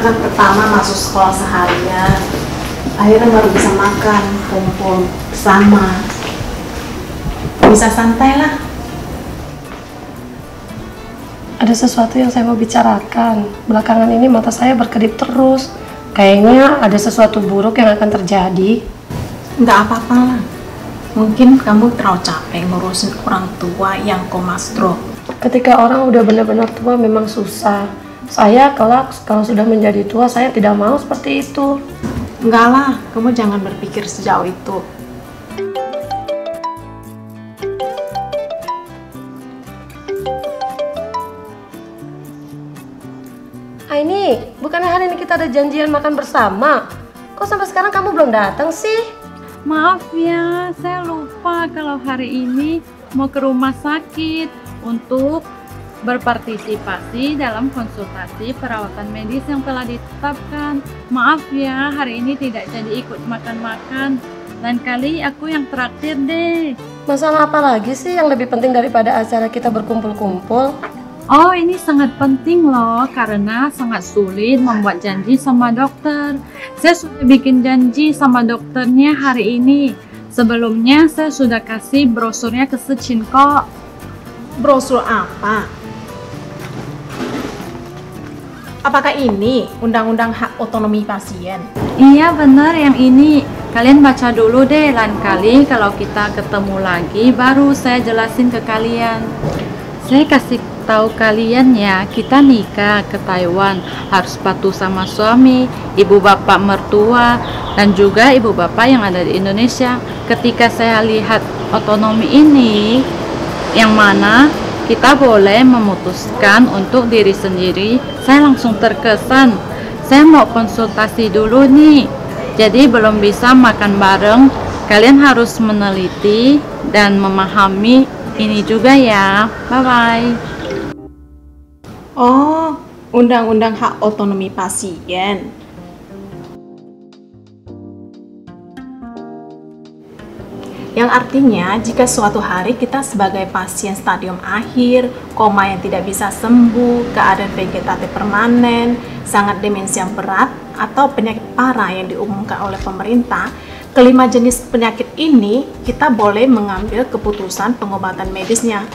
Karena pertama masuk sekolah seharian, akhirnya baru bisa makan, kumpul bersama, bisa santai lah. Ada sesuatu yang saya mau bicarakan. Belakangan ini mata saya berkedip terus. Kayaknya ada sesuatu buruk yang akan terjadi. Nggak apa-apa lah. Mungkin kamu terlalu capek ngurusin orang tua yang koma stroke. Ketika orang udah benar-benar tua memang susah. Saya kalau sudah menjadi tua, saya tidak mau seperti itu. Enggak lah, kamu jangan berpikir sejauh itu. Ini bukannya hari ini kita ada janjian makan bersama? Kok sampai sekarang kamu belum datang sih? Maaf ya, saya lupa kalau hari ini mau ke rumah sakit untuk berpartisipasi dalam konsultasi perawatan medis yang telah ditetapkan. Maaf ya, hari ini tidak jadi ikut makan-makan. Lain kali aku yang traktir deh. Masalah apa lagi sih yang lebih penting daripada acara kita berkumpul-kumpul? Oh, ini sangat penting loh, karena sangat sulit membuat janji sama dokter. Saya sudah bikin janji sama dokternya hari ini. Sebelumnya saya sudah kasih brosurnya ke Secin kok. Brosur apa? Apakah ini Undang-Undang Hak Otonomi Pasien? Iya benar yang ini. Kalian baca dulu deh, lain kali kalau kita ketemu lagi baru saya jelasin ke kalian. Saya kasih tahu kalian ya, kita nikah ke Taiwan harus patuh sama suami, ibu bapak mertua, dan juga ibu bapak yang ada di Indonesia. Ketika saya lihat otonomi ini, yang mana kita boleh memutuskan untuk diri sendiri, saya langsung terkesan. Saya mau konsultasi dulu nih, jadi belum bisa makan bareng. Kalian harus meneliti dan memahami ini juga ya. Bye-bye. Oh, Undang-Undang Hak Otonomi Pasien. Yang artinya, jika suatu hari kita sebagai pasien stadium akhir, koma yang tidak bisa sembuh, keadaan vegetatif permanen, sangat demensia berat, atau penyakit parah yang diumumkan oleh pemerintah, kelima jenis penyakit ini kita boleh mengambil keputusan pengobatan medisnya.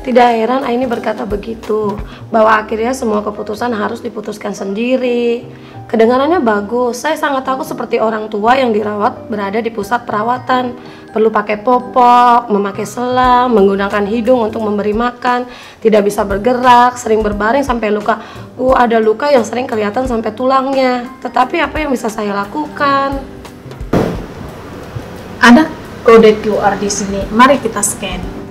Tidak heran Aini berkata begitu, bahwa akhirnya semua keputusan harus diputuskan sendiri. Kedengarannya bagus, saya sangat takut seperti orang tua yang dirawat berada di pusat perawatan. Perlu pakai popok, memakai selang, menggunakan hidung untuk memberi makan, tidak bisa bergerak, sering berbaring sampai luka. Ada luka yang sering kelihatan sampai tulangnya. Tetapi apa yang bisa saya lakukan? Ada kode QR di sini, mari kita scan.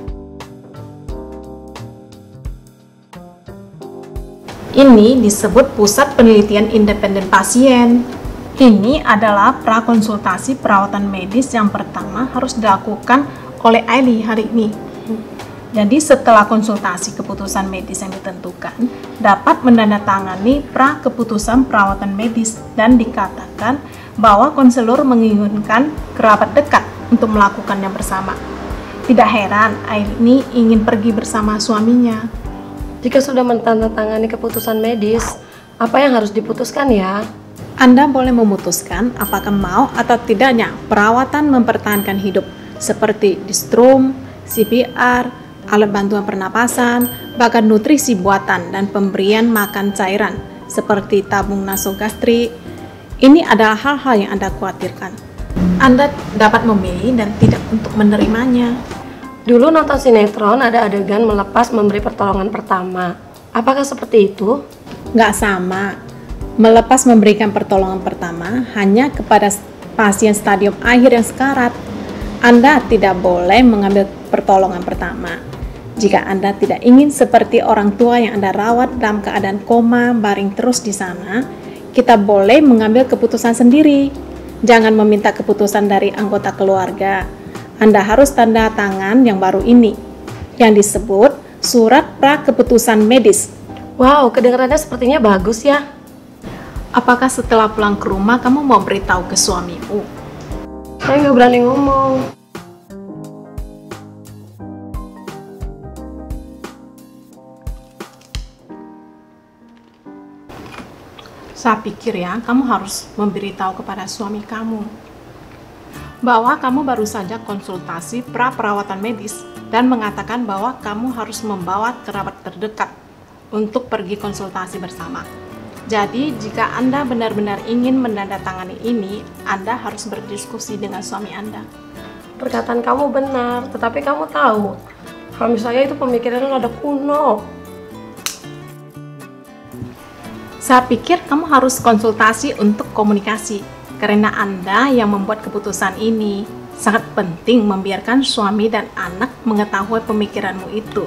Ini disebut Pusat Penelitian Independen Pasien. Ini adalah prakonsultasi perawatan medis yang pertama harus dilakukan oleh Aili hari ini. Jadi setelah konsultasi keputusan medis yang ditentukan, dapat menandatangani pra-keputusan perawatan medis dan dikatakan bahwa konselor menginginkan kerabat dekat untuk melakukannya bersama. Tidak heran Aili ingin pergi bersama suaminya. Jika sudah menandatangani keputusan medis, apa yang harus diputuskan ya? Anda boleh memutuskan apakah mau atau tidaknya perawatan mempertahankan hidup seperti distrom, CPR, alat bantuan pernapasan, bahkan nutrisi buatan dan pemberian makan cairan seperti tabung nasogastrik. Ini adalah hal-hal yang Anda khawatirkan. Anda dapat memilih dan tidak untuk menerimanya. Dulu nonton sinetron ada adegan melepas memberi pertolongan pertama. Apakah seperti itu? Nggak sama. Melepas memberikan pertolongan pertama hanya kepada pasien stadium akhir yang sekarat. Anda tidak boleh mengambil pertolongan pertama. Jika Anda tidak ingin seperti orang tua yang Anda rawat dalam keadaan koma, baring terus di sana, kita boleh mengambil keputusan sendiri. Jangan meminta keputusan dari anggota keluarga. Anda harus tanda tangan yang baru ini, yang disebut Surat Pra-Keputusan Medis. Wow, kedengarannya sepertinya bagus ya. Apakah setelah pulang ke rumah kamu mau beritahu ke suamimu? Saya nggak berani ngomong. Saya pikir ya, kamu harus memberitahu kepada suami kamu bahwa kamu baru saja konsultasi pra-perawatan medis dan mengatakan bahwa kamu harus membawa kerabat terdekat untuk pergi konsultasi bersama. Jadi, jika Anda benar-benar ingin menandatangani ini, Anda harus berdiskusi dengan suami Anda. Perkataan kamu benar, tetapi kamu tahu, suami saya itu pemikirannya rada kuno. Saya pikir kamu harus konsultasi untuk komunikasi, karena Anda yang membuat keputusan ini. Sangat penting membiarkan suami dan anak mengetahui pemikiranmu itu.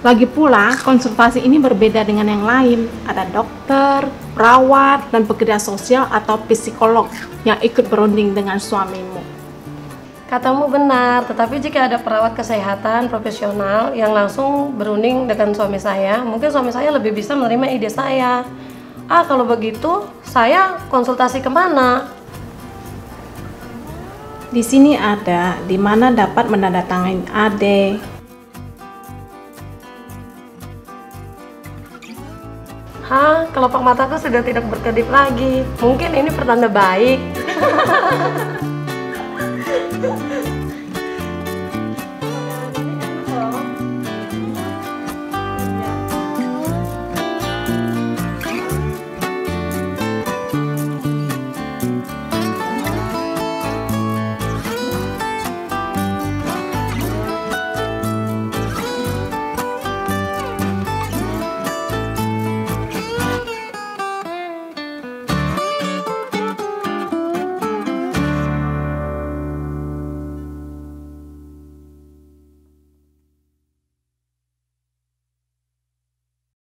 Lagi pula, konsultasi ini berbeda dengan yang lain. Ada dokter, perawat, dan pekerja sosial atau psikolog yang ikut berunding dengan suamimu. Katamu benar, tetapi jika ada perawat kesehatan profesional yang langsung berunding dengan suami saya, mungkin suami saya lebih bisa menerima ide saya. Kalau begitu, saya konsultasi kemana? Di sini ada, di mana dapat menandatangani AD. Kelopak mataku sudah tidak berkedip lagi. Mungkin ini pertanda baik.